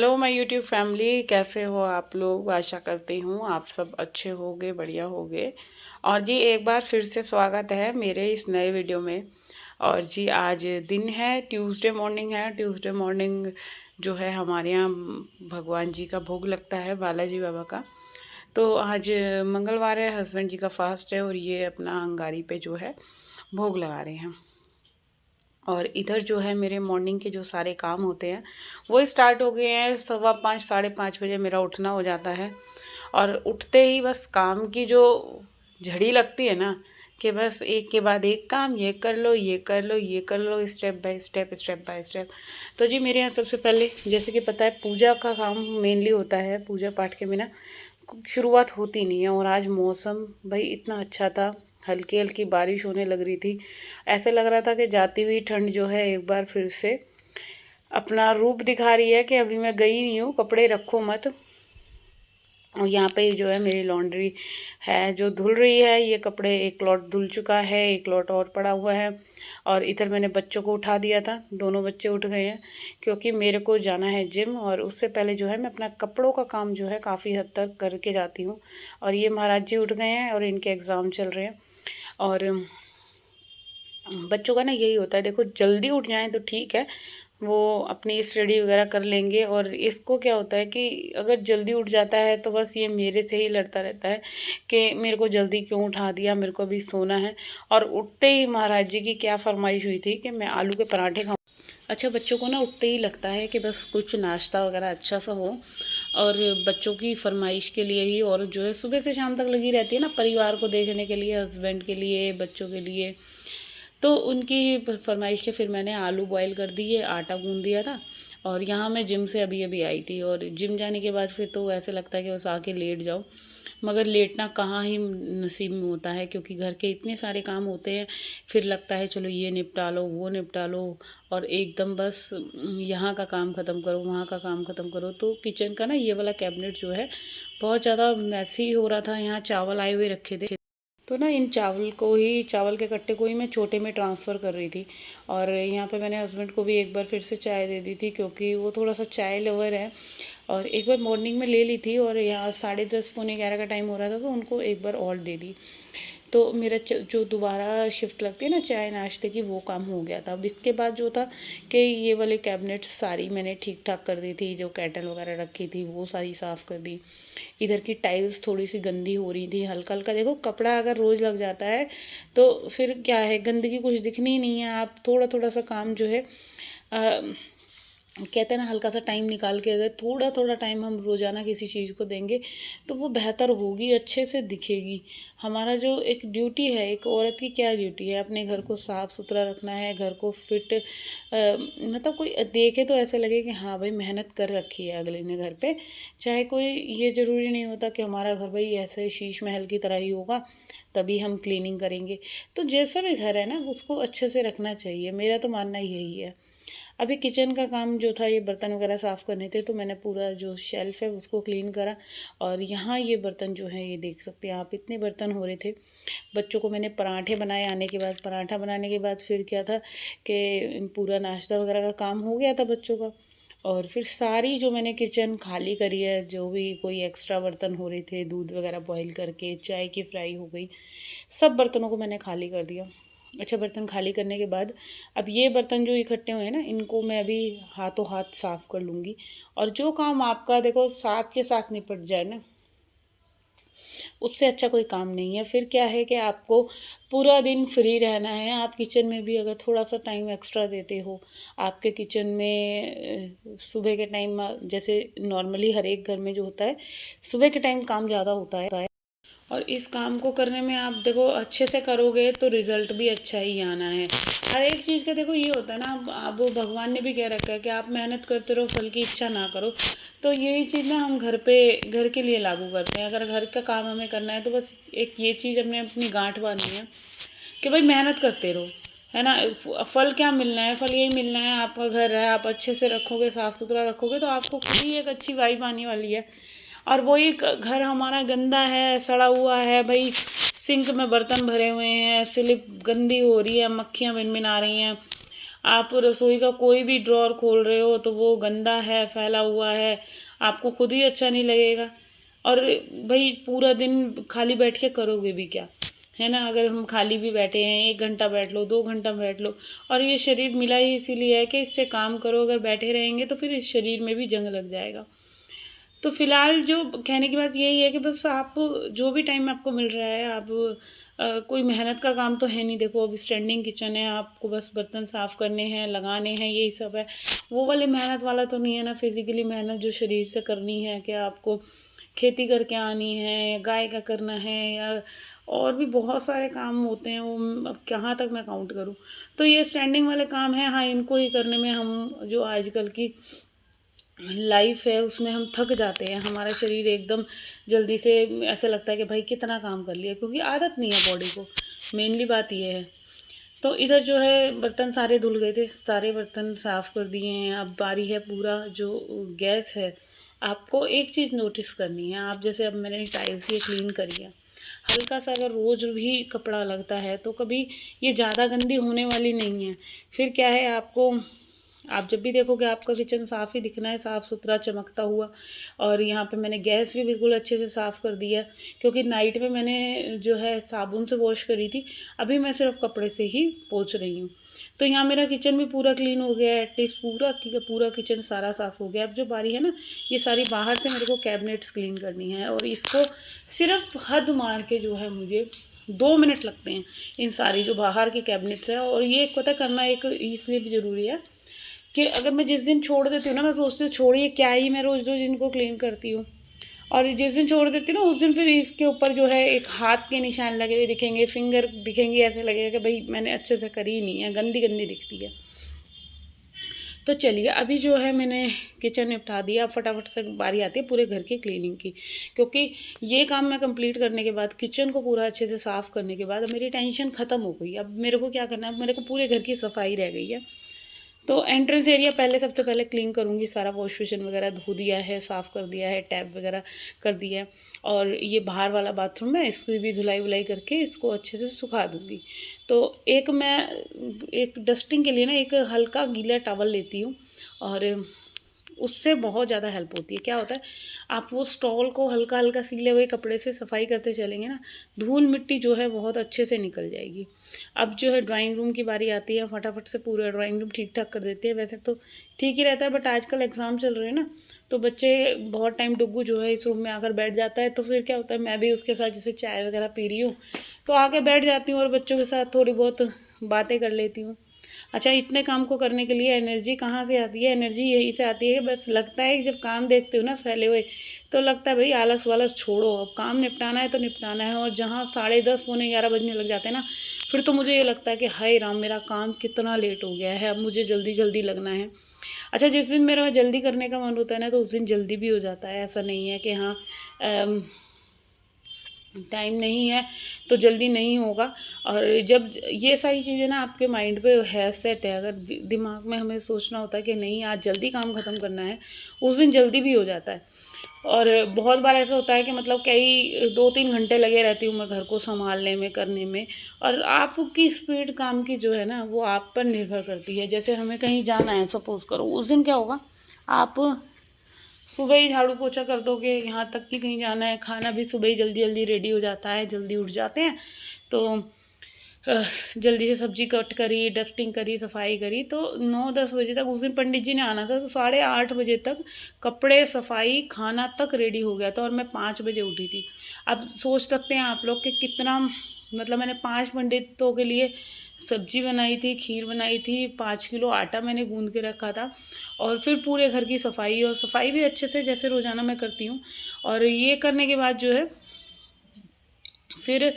Hello my YouTube family, कैसे हो आप लोग। आशा करती हूँ आप सब अच्छे होगे, बढ़िया होगे। और जी एक बार फिर से स्वागत है मेरे इस नए वीडियो में। और जी आज दिन है, ट्यूसडे मॉर्निंग है। ट्यूसडे मॉर्निंग जो है हमारे यहाँ भगवान जी का भोग लगता है, बालाजी बाबा का। तो आज मंगलवार है, हस्बैंड जी का फास्ट है और ये अपना अंगारी पे जो है भोग लगा रहे हैं। और इधर जो है मेरे मॉर्निंग के जो सारे काम होते हैं वो स्टार्ट हो गए हैं। 5:15 5:30 बजे मेरा उठना हो जाता है। और उठते ही बस काम की जो झड़ी लगती है ना, कि बस एक के बाद एक काम, ये कर लो, ये कर लो, ये कर लो, step by step, step by step. तो जी मेरे यहाँ सबसे पहले जैसे कि पता है पूजा का काम मेनली होता है। पूजा पाठ के बिना शुरुआत होती नहीं है। और आज मौसम भाई इतना अच्छा था, हल्की हल्की बारिश होने लग रही थी। ऐसे लग रहा था कि जाती हुई ठंड जो है एक बार फिर से अपना रूप दिखा रही है कि अभी मैं गई नहीं हूँ, कपड़े रखो मत। और यहाँ पे जो है मेरी लॉन्ड्री है जो धुल रही है। ये कपड़े एक लॉट धुल चुका है, एक लॉट और पड़ा हुआ है। और इधर मैंने बच्चों को उठा दिया था, दोनों बच्चे उठ गए हैं क्योंकि मेरे को जाना है जिम। और उससे पहले जो है मैं अपना कपड़ों का काम जो है काफ़ी हद तक करके जाती हूँ। और ये महाराज जी उठ गए हैं और इनके एग्ज़ाम चल रहे हैं। और बच्चों का ना यही होता है, देखो जल्दी उठ जाएं तो ठीक है, वो अपनी स्टडी वगैरह कर लेंगे। और इसको क्या होता है कि अगर जल्दी उठ जाता है तो बस ये मेरे से ही लड़ता रहता है कि मेरे को जल्दी क्यों उठा दिया, मेरे को अभी सोना है। और उठते ही महाराज जी की क्या फरमाइश हुई थी कि मैं आलू के पराठे खाऊं। अच्छा, बच्चों को ना उठते ही लगता है कि बस कुछ नाश्ता वगैरह अच्छा सा हो। और बच्चों की फरमाइश के लिए ही, और जो है सुबह से शाम तक लगी रहती है ना, परिवार को देखने के लिए, हस्बैंड के लिए, बच्चों के लिए। तो उनकी फरमाइश के फिर मैंने आलू बॉईल कर दिए, आटा गूँध दिया था। और यहाँ मैं जिम से अभी अभी आई थी। और जिम जाने के बाद फिर तो ऐसे लगता है कि बस आके लेट जाओ, मगर लेटना कहाँ ही नसीब में होता है क्योंकि घर के इतने सारे काम होते हैं। फिर लगता है चलो ये निपटा लो, वो निपटा लो, और एकदम बस यहाँ का काम ख़त्म करो, वहाँ का काम ख़त्म करो। तो किचन का ना ये वाला कैबिनेट जो है बहुत ज़्यादा मैसी हो रहा था। यहाँ चावल आए हुए रखे थे, तो ना इन चावल के कट्टे को ही मैं छोटे में ट्रांसफ़र कर रही थी। और यहाँ पे मैंने हस्बैंड को भी एक बार फिर से चाय दे दी थी क्योंकि वो थोड़ा सा चाय लवर है। और एक बार मॉर्निंग में ले ली थी और यहाँ 10:30 पौने 11 का टाइम हो रहा था तो उनको एक बार और दे दी। तो मेरा जो दोबारा शिफ्ट लगती है ना चाय नाश्ते की, वो काम हो गया था। अब इसके बाद जो था कि ये वाले कैबिनेट्स सारी मैंने ठीक ठाक कर दी थी, जो कैटल वगैरह रखी थी वो सारी साफ़ कर दी। इधर की टाइल्स थोड़ी सी गंदी हो रही थी, हल्का हल्का। देखो कपड़ा अगर रोज़ लग जाता है तो फिर क्या है, गंदगी कुछ दिखनी ही नहीं है। आप थोड़ा थोड़ा सा काम जो है कहते हैं ना, हल्का सा टाइम निकाल के अगर थोड़ा थोड़ा टाइम हम रोज़ाना किसी चीज़ को देंगे तो वो बेहतर होगी, अच्छे से दिखेगी। हमारा जो एक ड्यूटी है, एक औरत की क्या ड्यूटी है, अपने घर को साफ़ सुथरा रखना है, घर को फिट मतलब कोई देखे तो ऐसे लगे कि हाँ भाई मेहनत कर रखी है अगले ने घर पे। चाहे कोई, ये ज़रूरी नहीं होता कि हमारा घर भाई ऐसे शीश महल की तरह ही होगा तभी हम क्लीनिंग करेंगे। तो जैसा भी घर है ना उसको अच्छे से रखना चाहिए, मेरा तो मानना यही है। अभी किचन का काम जो था, ये बर्तन वगैरह साफ़ करने थे तो मैंने पूरा जो शेल्फ़ है उसको क्लीन करा। और यहाँ ये बर्तन जो हैं ये देख सकते हैं आप, इतने बर्तन हो रहे थे। बच्चों को मैंने पराठे बनाए, आने के बाद पराठा बनाने के बाद फिर क्या था कि पूरा नाश्ता वगैरह का काम हो गया था बच्चों का। और फिर सारी जो मैंने किचन खाली करी है, जो भी कोई एक्स्ट्रा बर्तन हो रहे थे, दूध वगैरह बॉईल करके, चाय की फ्राई हो गई, सब बर्तनों को मैंने खाली कर दिया। अच्छा, बर्तन खाली करने के बाद अब ये बर्तन जो इकट्ठे हुए हैं ना, इनको मैं अभी हाथों हाथ साफ़ कर लूँगी। और जो काम आपका देखो साथ के साथ निपट जाए ना, उससे अच्छा कोई काम नहीं है। फिर क्या है कि आपको पूरा दिन फ्री रहना है। आप किचन में भी अगर थोड़ा सा टाइम एक्स्ट्रा देते हो, आपके किचन में सुबह के टाइम जैसे नॉर्मली हर एक घर में जो होता है, सुबह के टाइम काम ज़्यादा होता है। और इस काम को करने में आप देखो अच्छे से करोगे तो रिज़ल्ट भी अच्छा ही आना है। हर एक चीज़ का देखो ये होता है ना, अब भगवान ने भी कह रखा है कि आप मेहनत करते रहो, फल की इच्छा ना करो। तो यही चीज़ ना हम घर के लिए लागू करते हैं। अगर घर का काम हमें करना है तो बस एक ये चीज़ हमने अपनी गांठ बांधनी है कि भाई मेहनत करते रहो, है ना। फल क्या मिलना है, फल यही मिलना है, आपका घर है, आप अच्छे से रखोगे, साफ़ सुथरा रखोगे तो आपको खुद ही एक अच्छी वाइब आने वाली है। और वही घर हमारा गंदा है, सड़ा हुआ है भाई, सिंक में बर्तन भरे हुए हैं, स्लिप गंदी हो रही है, मक्खियाँ भिन भिन आ रही हैं, आप रसोई का कोई भी ड्रॉर खोल रहे हो तो वो गंदा है, फैला हुआ है, आपको खुद ही अच्छा नहीं लगेगा। और भाई पूरा दिन खाली बैठ के करोगे भी क्या, है ना। अगर हम खाली भी बैठे हैं, 1 घंटा बैठ लो, 2 घंटा बैठ लो, और ये शरीर मिला ही इसीलिए है कि इससे काम करो। अगर बैठे रहेंगे तो फिर इस शरीर में भी जंग लग जाएगा। तो फिलहाल जो कहने की बात यही है कि बस आप जो भी टाइम आपको मिल रहा है, आप कोई मेहनत का काम तो है नहीं। देखो अब स्टैंडिंग किचन है, आपको बस बर्तन साफ़ करने हैं, लगाने हैं, यही सब है। वो वाले मेहनत वाला तो नहीं है ना, फिज़िकली मेहनत जो शरीर से करनी है, कि आपको खेती करके आनी है, या गाय का करना है, या और भी बहुत सारे काम होते हैं। वो अब कहाँ तक मैं काउंट करूँ। तो ये स्टैंडिंग वाले काम हैं, हाँ, इनको ही करने में हम जो आजकल की लाइफ है उसमें हम थक जाते हैं। हमारा शरीर एकदम जल्दी से ऐसा लगता है कि भाई कितना काम कर लिया, क्योंकि आदत नहीं है बॉडी को। मेनली बात ये है। तो इधर जो है बर्तन सारे धुल गए थे, सारे बर्तन साफ़ कर दिए हैं। अब बारी है पूरा जो गैस है। आपको एक चीज़ नोटिस करनी है, आप जैसे अब मैंने टाइल्स ये क्लीन करी है, हल्का सा अगर रोज़ भी कपड़ा लगता है तो कभी ये ज़्यादा गंदी होने वाली नहीं है। फिर क्या है, आपको आप जब भी देखोगे आपका किचन साफ़ ही दिखना है, साफ़ सुथरा चमकता हुआ। और यहाँ पे मैंने गैस भी बिल्कुल अच्छे से साफ़ कर दिया, क्योंकि नाइट में मैंने जो है साबुन से वॉश करी थी। अभी मैं सिर्फ कपड़े से ही पोंछ रही हूँ। तो यहाँ मेरा किचन भी पूरा क्लीन हो गया है, एटलीस्ट पूरा किचन सारा साफ़ हो गया। अब जो बारी है ना, ये सारी बाहर से मेरे को कैबिनेट्स क्लीन करनी है, और इसको सिर्फ हद मार के जो है मुझे 2 मिनट लगते हैं, इन सारी जो बाहर की कैबिनेट्स है। और ये पता करना एक इसलिए भी ज़रूरी है कि अगर मैं जिस दिन छोड़ देती हूँ ना, मैं सोचती हूँ छोड़िए क्या ही मैं रोज़ रोज़ इनको क्लीन करती हूँ। और जिस दिन छोड़ देती हूँ ना, उस दिन फिर इसके ऊपर जो है एक हाथ के निशान लगे हुए दिखेंगे, फिंगर दिखेंगे, ऐसे लगेगा कि भाई मैंने अच्छे से करी ही नहीं है, गंदी गंदी दिखती है। तो चलिए अभी जो है मैंने किचन निपटा दिया। अब फटाफट से बारी आती है पूरे घर की क्लीनिंग की, क्योंकि ये काम मैं कंप्लीट करने के बाद, किचन को पूरा अच्छे से साफ़ करने के बाद, अब मेरी टेंशन ख़त्म हो गई। अब मेरे को क्या करना है, अब मेरे को पूरे घर की सफाई रह गई है। तो एंट्रेंस एरिया पहले सबसे पहले क्लीन करूँगी। सारा वॉश बेसिन वगैरह धो दिया है, साफ़ कर दिया है, टैप वगैरह कर दिया है। और ये बाहर वाला बाथरूम है, इसकी भी धुलाई वुलाई करके इसको अच्छे से सुखा दूँगी। तो एक डस्टिंग के लिए ना एक हल्का गीला टॉवल लेती हूँ, और उससे बहुत ज़्यादा हेल्प होती है। क्या होता है, आप वो स्टॉल को हल्का हल्का सीले हुए कपड़े से सफाई करते चलेंगे ना, धूल मिट्टी जो है बहुत अच्छे से निकल जाएगी। अब जो है ड्राइंग रूम की बारी आती है, फटाफट से पूरा ड्राइंग रूम ठीक ठाक कर देते हैं। वैसे तो ठीक ही रहता है, बट आजकल एग्ज़ाम चल रहे हैं ना, तो बच्चे बहुत टाइम डुग्गू जो है इस रूम में आकर बैठ जाता है। तो फिर क्या होता है, मैं भी उसके साथ जैसे चाय वगैरह पी रही हूँ तो आके बैठ जाती हूँ, और बच्चों के साथ थोड़ी बहुत बातें कर लेती हूँ। अच्छा, इतने काम को करने के लिए एनर्जी कहाँ से आती है? एनर्जी यहीं से आती है कि बस लगता है कि जब काम देखते हो ना फैले हुए, तो लगता है भाई आलस वालस छोड़ो, अब काम निपटाना है तो निपटाना है। और जहाँ 10:30 पौने 11 बजने लग जाते हैं ना, फिर तो मुझे ये लगता है कि हाय राम, मेरा काम कितना लेट हो गया है, अब मुझे जल्दी जल्दी लगना है। अच्छा, जिस दिन मेरा जल्दी करने का मन होता है ना, तो उस दिन जल्दी भी हो जाता है। ऐसा नहीं है कि हाँ टाइम नहीं है तो जल्दी नहीं होगा। और जब ये सारी चीज़ें ना आपके माइंड पे है सेट है, अगर दिमाग में हमें सोचना होता है कि नहीं आज जल्दी काम ख़त्म करना है, उस दिन जल्दी भी हो जाता है। और बहुत बार ऐसा होता है कि मतलब कई 2-3 घंटे लगे रहती हूँ मैं घर को संभालने में, करने में। और आपकी स्पीड काम की जो है ना, वो आप पर निर्भर करती है। जैसे हमें कहीं जाना है, सपोज़ करो, उस दिन क्या होगा, आप सुबह ही झाड़ू पोछा कर दोगे, यहाँ तक कि कहीं जाना है, खाना भी सुबह ही जल्दी जल्दी रेडी हो जाता है, जल्दी उठ जाते हैं। तो जल्दी से सब्जी कट करी, डस्टिंग करी, सफाई करी, तो 9-10 बजे तक, उस दिन पंडित जी ने आना था, तो 8:30 बजे तक कपड़े, सफाई, खाना तक रेडी हो गया था, और मैं 5 बजे उठी थी। अब सोच सकते हैं आप लोग कि कितना, मतलब मैंने 5 पंडितों के लिए सब्जी बनाई थी, खीर बनाई थी, 5 किलो आटा मैंने गूंद के रखा था, और फिर पूरे घर की सफाई, और सफाई भी अच्छे से जैसे रोज़ाना मैं करती हूँ। और ये करने के बाद जो है फिर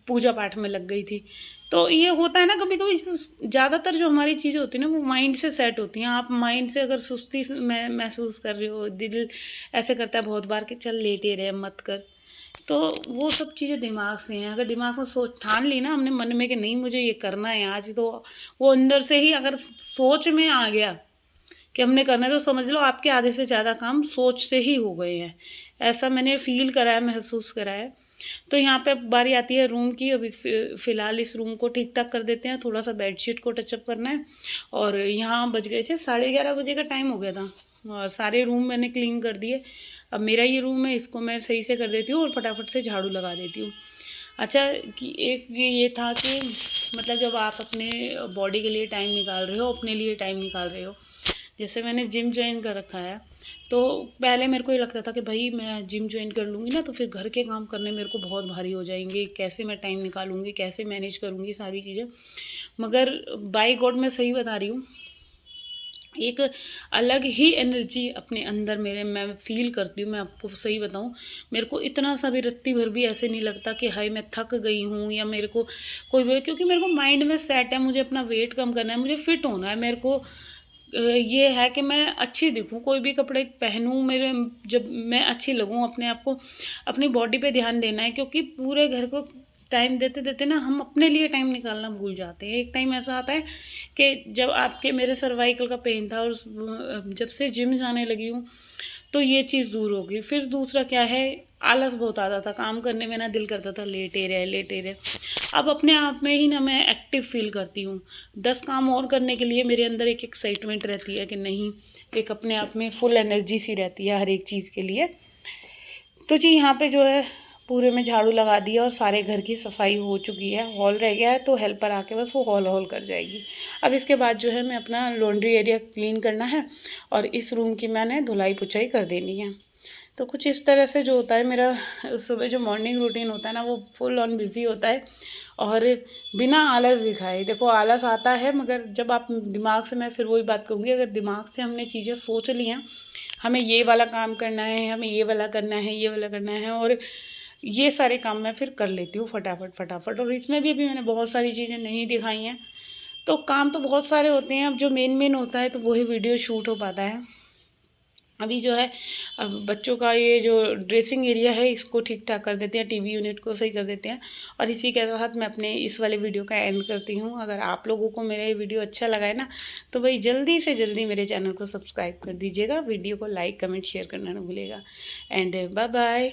पूजा पाठ में लग गई थी। तो ये होता है ना, कभी कभी ज़्यादातर जो हमारी चीज़ें होती हैं ना, वो माइंड से सेट होती हैं। आप माइंड से अगर सुस्ती महसूस कर रहे हो, दिल ऐसे करता है बहुत बार कि चल लेटे रहे, मत कर, तो वो सब चीज़ें दिमाग से हैं। अगर दिमाग में सोच ठान ली ना हमने मन में कि नहीं मुझे ये करना है आज, तो वो अंदर से ही अगर सोच में आ गया कि हमने करना है, तो समझ लो आपके आधे से ज़्यादा काम सोच से ही हो गए हैं। ऐसा मैंने फ़ील करा है, महसूस करा है। तो यहाँ पे अब बारी आती है रूम की। अभी फ़िलहाल इस रूम को ठीक ठाक कर देते हैं, थोड़ा सा बेडशीट को टचअप करना है। और यहाँ बज गए थे 11:30 बजे का टाइम हो गया था। सारे रूम मैंने क्लीन कर दिए। अब मेरा ये रूम है, इसको मैं सही से कर देती हूँ और फटाफट से झाड़ू लगा देती हूँ। अच्छा, कि एक ये था कि मतलब जब आप अपने बॉडी के लिए टाइम निकाल रहे हो, अपने लिए टाइम निकाल रहे हो, जैसे मैंने जिम ज्वाइन कर रखा है, तो पहले मेरे को ये लगता था कि भाई मैं जिम ज्वाइन कर लूँगी ना तो फिर घर के काम करने मेरे को बहुत भारी हो जाएंगे, कैसे मैं टाइम निकालूंगी, कैसे मैनेज करूँगी सारी चीज़ें। मगर बाय गॉड मैं सही बता रही हूँ, एक अलग ही एनर्जी अपने अंदर मेरे मैं फ़ील करती हूँ। मैं आपको सही बताऊँ, मेरे को इतना सा भी रत्ती भर भी ऐसे नहीं लगता कि हाय मैं थक गई हूँ या मेरे को कोई भी, क्योंकि मेरे को माइंड में सेट है, मुझे अपना वेट कम करना है, मुझे फिट होना है। मेरे को ये है कि मैं अच्छी दिखूँ, कोई भी कपड़े पहनूँ, मेरे जब मैं अच्छी लगूँ, अपने आप को, अपनी बॉडी पे ध्यान देना है। क्योंकि पूरे घर को टाइम देते देते ना हम अपने लिए टाइम निकालना भूल जाते हैं। एक टाइम ऐसा आता है कि जब आपके मेरे सर्वाइकल का पेन था और जब से जिम जाने लगी हूँ तो ये चीज़ दूर हो गई। फिर दूसरा क्या है, आलस बहुत आता था, काम करने में ना दिल करता था, लेटे रहे लेटे रहे। अब अपने आप में ही ना मैं एक्टिव फील करती हूँ। 10 काम और करने के लिए मेरे अंदर एक एक्साइटमेंट रहती है कि नहीं, एक अपने आप में फुल एनर्जी सी रहती है हर एक चीज़ के लिए। तो जी यहाँ पे जो है पूरे में झाड़ू लगा दिया और सारे घर की सफाई हो चुकी है। हॉल रह गया है तो हेल्पर आके बस वो हॉल हॉल कर जाएगी। अब इसके बाद जो है मैं अपना लॉन्ड्री एरिया क्लीन करना है और इस रूम की मैंने धुलाई पुछाई कर देनी है। तो कुछ इस तरह से जो होता है मेरा सुबह जो मॉर्निंग रूटीन होता है ना, वो फुल ऑन बिज़ी होता है और बिना आलस दिखाए। देखो आलस आता है, मगर जब आप दिमाग से, मैं फिर वही बात कहूँगी, अगर दिमाग से हमने चीज़ें सोच ली हैं, हमें ये वाला काम करना है, हमें ये वाला करना है, ये वाला करना है, और ये सारे काम मैं फिर कर लेती हूँ फटाफट फटाफट। और इसमें भी अभी मैंने बहुत सारी चीज़ें नहीं दिखाई हैं, तो काम तो बहुत सारे होते हैं। अब जो मेन मेन होता है तो वही वीडियो शूट हो पाता है। अभी जो है अब बच्चों का ये जो ड्रेसिंग एरिया है इसको ठीक ठाक कर देते हैं, टीवी यूनिट को सही कर देते हैं। और इसी के साथ मैं अपने इस वाले वीडियो का एंड करती हूँ। अगर आप लोगों को मेरा ये वीडियो अच्छा लगा है ना, तो भाई जल्दी से जल्दी मेरे चैनल को सब्सक्राइब कर दीजिएगा, वीडियो को लाइक कमेंट शेयर करना ना भूलिएगा। And bye bye.